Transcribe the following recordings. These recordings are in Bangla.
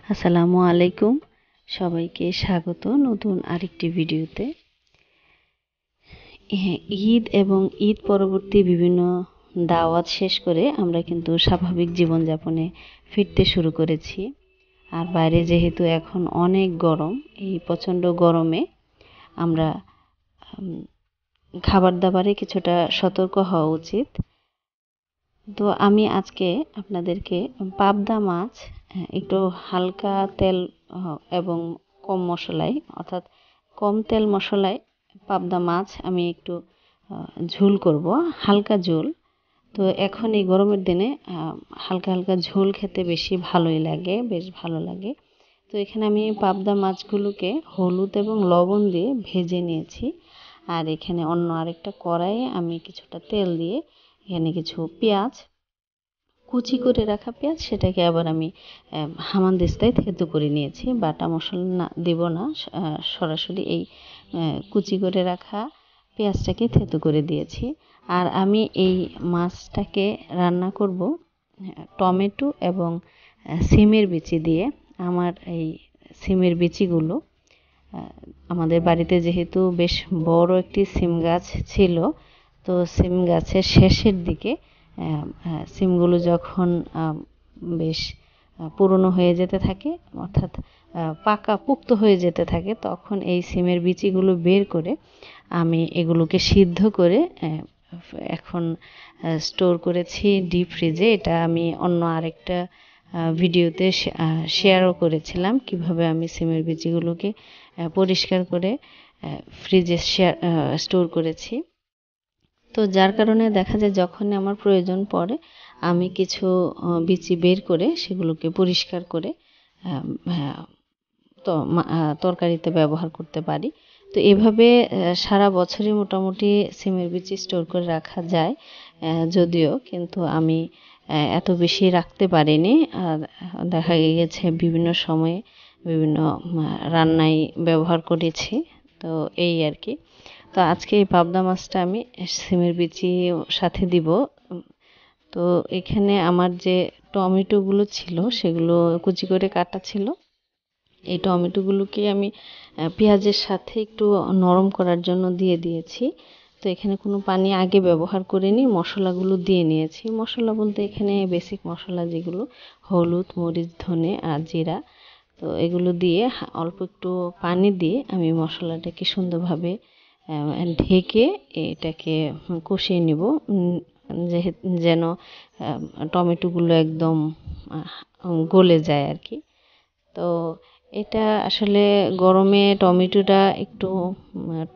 আসসালামু আলাইকুম, সবাইকে স্বাগত নতুন আরেকটি ভিডিওতে। ঈদ এবং ঈদ পরবর্তী বিভিন্ন দাওয়াত শেষ করে আমরা কিন্তু স্বাভাবিক জীবনযাপনে ফিরতে শুরু করেছি। আর বাইরে যেহেতু এখন অনেক গরম, এই প্রচণ্ড গরমে আমরা খাবার দাবারে কিছুটা সতর্ক হওয়া উচিত। তো আমি আজকে আপনাদেরকে পাবদা মাছ একটু হালকা তেল এবং কম মশলায়, অর্থাৎ কম তেল মশলায় পাবদা মাছ আমি একটু ঝোল করব, হালকা ঝোল। তো এখন এই গরমের দিনে হালকা হালকা ঝোল খেতে বেশি ভালোই লাগে, বেশ ভালো লাগে। তো এখানে আমি পাবদা মাছগুলোকে হলুদ এবং লবণ দিয়ে ভেজে নিয়েছি। আর এখানে অন্য আরেকটা কড়াইয়ে আমি কিছুটা তেল দিয়ে এখানে কিছু পেঁয়াজ, কুচি করে রাখা পেঁয়াজ, সেটাকে আবার আমি হামানদিস্তায় থেতো করে নিয়েছি। বাটা মশলা দেব না, সরাসরি এই কুচি করে রাখা পেঁয়াজটাকে থেতো করে দিয়েছি। আর আমি এই মাছটাকে রান্না করব টমেটো এবং সিমের বিচি দিয়ে। আমার এই সিমের বিচিগুলো আমাদের বাড়িতে যেহেতু বেশ বড় একটি সিম গাছ ছিল, তো সিম গাছের শেষের দিকে সিমগুলো যখন বেশ পুরনো হয়ে যেতে থাকে, অর্থাৎ পুক্ত হয়ে যেতে থাকে, তখন এই সিমের বিচিগুলো বের করে আমি এগুলোকে সিদ্ধ করে এখন স্টোর করেছি ডিপ ফ্রিজে। এটা আমি অন্য আরেকটা ভিডিওতে শেয়ারও করেছিলাম কিভাবে আমি সিমের বিচিগুলোকে পরিষ্কার করে ফ্রিজে স্টোর করেছি। তো যার কারণে দেখা যায় যখনই আমার প্রয়োজন পড়ে আমি কিছু বিচি বের করে সেগুলোকে পরিষ্কার করে তরকারিতে ব্যবহার করতে পারি। তো এভাবে সারা বছরই মোটামুটি সিমের বিচি স্টোর করে রাখা যায়, যদিও কিন্তু আমি এত বেশি রাখতে পারিনি। আর দেখা গেছে বিভিন্ন সময়ে বিভিন্ন রান্নায় ব্যবহার করেছি, তো এই আর কি। তো আজকে এই পাবদা মাছটা আমি সিমের বিচি সাথে দিব। তো এখানে আমার যে টমেটোগুলো ছিল সেগুলো কুচি করে কাটা ছিল। এই টমেটোগুলোকে আমি পেঁয়াজের সাথে একটু নরম করার জন্য দিয়ে দিয়েছি। তো এখানে কোনো পানি আগে ব্যবহার করিনি, মশলাগুলো দিয়ে নিয়েছি। মশলা বলতে এখানে বেসিক মশলা যেগুলো হলুদ, মরিচ, ধনে আর জিরা, তো এগুলো দিয়ে অল্প একটু পানি দিয়ে আমি মশলাটাকে সুন্দরভাবে ঢেকে এটাকে কষিয়ে নিব, যেন টমেটোগুলো একদম গলে যায় আর কি। তো এটা আসলে গরমে টমেটোটা একটু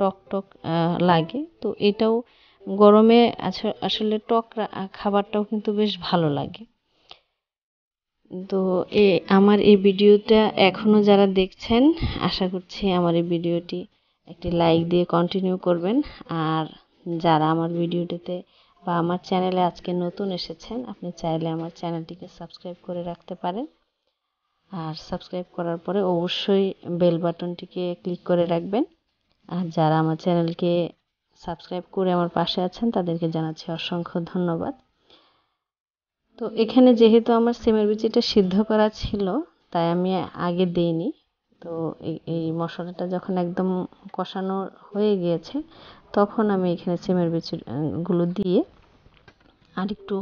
টক টক লাগে, তো এটাও গরমে আসলে টক খাবারটাও কিন্তু বেশ ভালো লাগে। তো আমার এই ভিডিওটা এখনও যারা দেখছেন, আশা করছি আমার এই ভিডিওটি একটি লাইক দিয়ে কন্টিনিউ করবেন। আর যারা আমার ভিডিওটিতে বা আমার চ্যানেলে আজকে নতুন এসেছেন, আপনি চাইলে আমার চ্যানেলটিকে সাবস্ক্রাইব করে রাখতে পারেন। আর সাবস্ক্রাইব করার পরে অবশ্যই বেল বাটনটিকে ক্লিক করে রাখবেন। আর যারা আমার চ্যানেলকে সাবস্ক্রাইব করে আমার পাশে আছেন তাদেরকে জানাচ্ছি অসংখ্য ধন্যবাদ। তো এখানে যেহেতু আমার সিমের বিচিটা সিদ্ধ করা ছিল, তাই আমি আগে দিইনি। তো এই মশলাটা যখন একদম কষানো হয়ে গিয়েছে, তখন আমি এখানে সিমের বিচিগুলো দিয়ে আরেকটু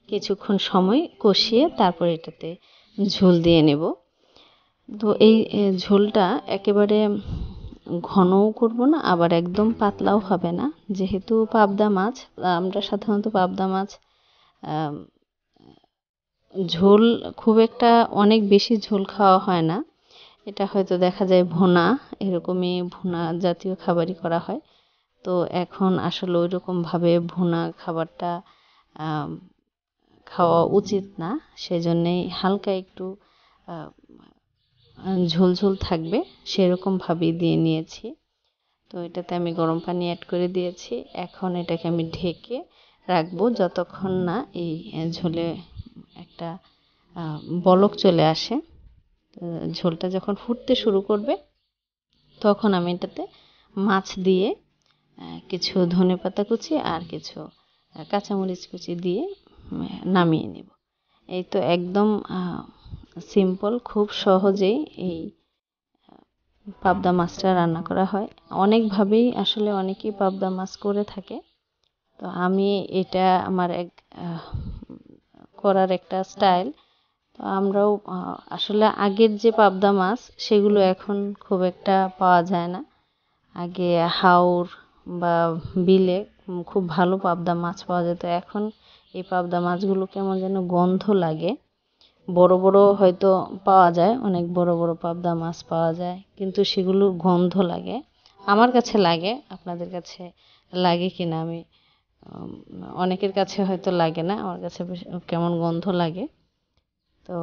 কিছুক্ষণ সময় কষিয়ে তারপর এটাতে ঝোল দিয়ে নেব। তো এই ঝোলটা একেবারে ঘনও করব না, আবার একদম পাতলাও হবে না। যেহেতু পাবদা মাছ, আমরা সাধারণত পাবদা মাছ ঝোল খুব একটা অনেক বেশি ঝোল খাওয়া হয় না। এটা হয়তো দেখা যায় ভুনা, এরকমই ভুনা জাতীয় খাবারই করা হয়। তো এখন আসলে ওইরকমভাবে ভুনা খাবারটা খাওয়া উচিত না, সেজন্যেই হালকা একটু ঝোল ঝোল থাকবে সেরকমভাবেই দিয়ে নিয়েছি। তো এটাতে আমি গরম পানি অ্যাড করে দিয়েছি। এখন এটাকে আমি ঢেকে রাখবো যতক্ষণ না এই ঝোলে একটা বলক চলে আসে। ঝোলটা যখন ফুটতে শুরু করবে, তখন আমি এটাতে মাছ দিয়ে কিছু ধনেপাতা কুচি আর কিছু কাঁচামরিচ কুচি দিয়ে নামিয়ে নেব। এই তো একদম সিম্পল, খুব সহজেই এই পাবদা মাছটা রান্না করা হয়। অনেকভাবেই আসলে অনেকেই পাবদা মাছ করে থাকে। তো আমি এটা আমার এক করার একটা স্টাইল। তো আমরাও আসলে আগের যে পাবদা মাছ সেগুলো এখন খুব একটা পাওয়া যায় না। আগে হাওর বা বিলে খুব ভালো পাবদা মাছ পাওয়া যেত। এখন এই পাবদা মাছগুলো কেমন যেন গন্ধ লাগে। বড় বড় হয়তো পাওয়া যায়, অনেক বড় বড় পাবদা মাছ পাওয়া যায়, কিন্তু সেগুলো গন্ধ লাগে। আমার কাছে লাগে, আপনাদের কাছে লাগে কিনা আমি অনেকের কাছে হয়তো লাগে না, আমার কাছে কেমন গন্ধ লাগে। তো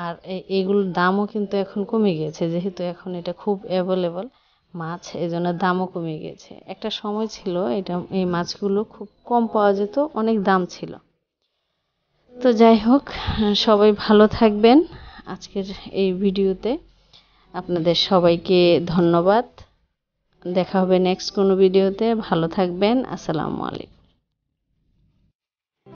আর এইগুলোর দামও কিন্তু এখন কমে গিয়েছে, যেহেতু এখন এটা খুব অ্যাভেলেবল মাছ, এজন্য দামও কমে গিয়েছে। একটা সময় ছিল এই মাছগুলো খুব কম পাওয়া যেত, অনেক দাম ছিল। তো যাই হোক, সবাই ভালো থাকবেন। আজকের এই ভিডিওতে আপনাদের সবাইকে ধন্যবাদ। দেখা হবে নেক্সট কোনো ভিডিওতে। ভালো থাকবেন। আসসালামু আলাইকুম।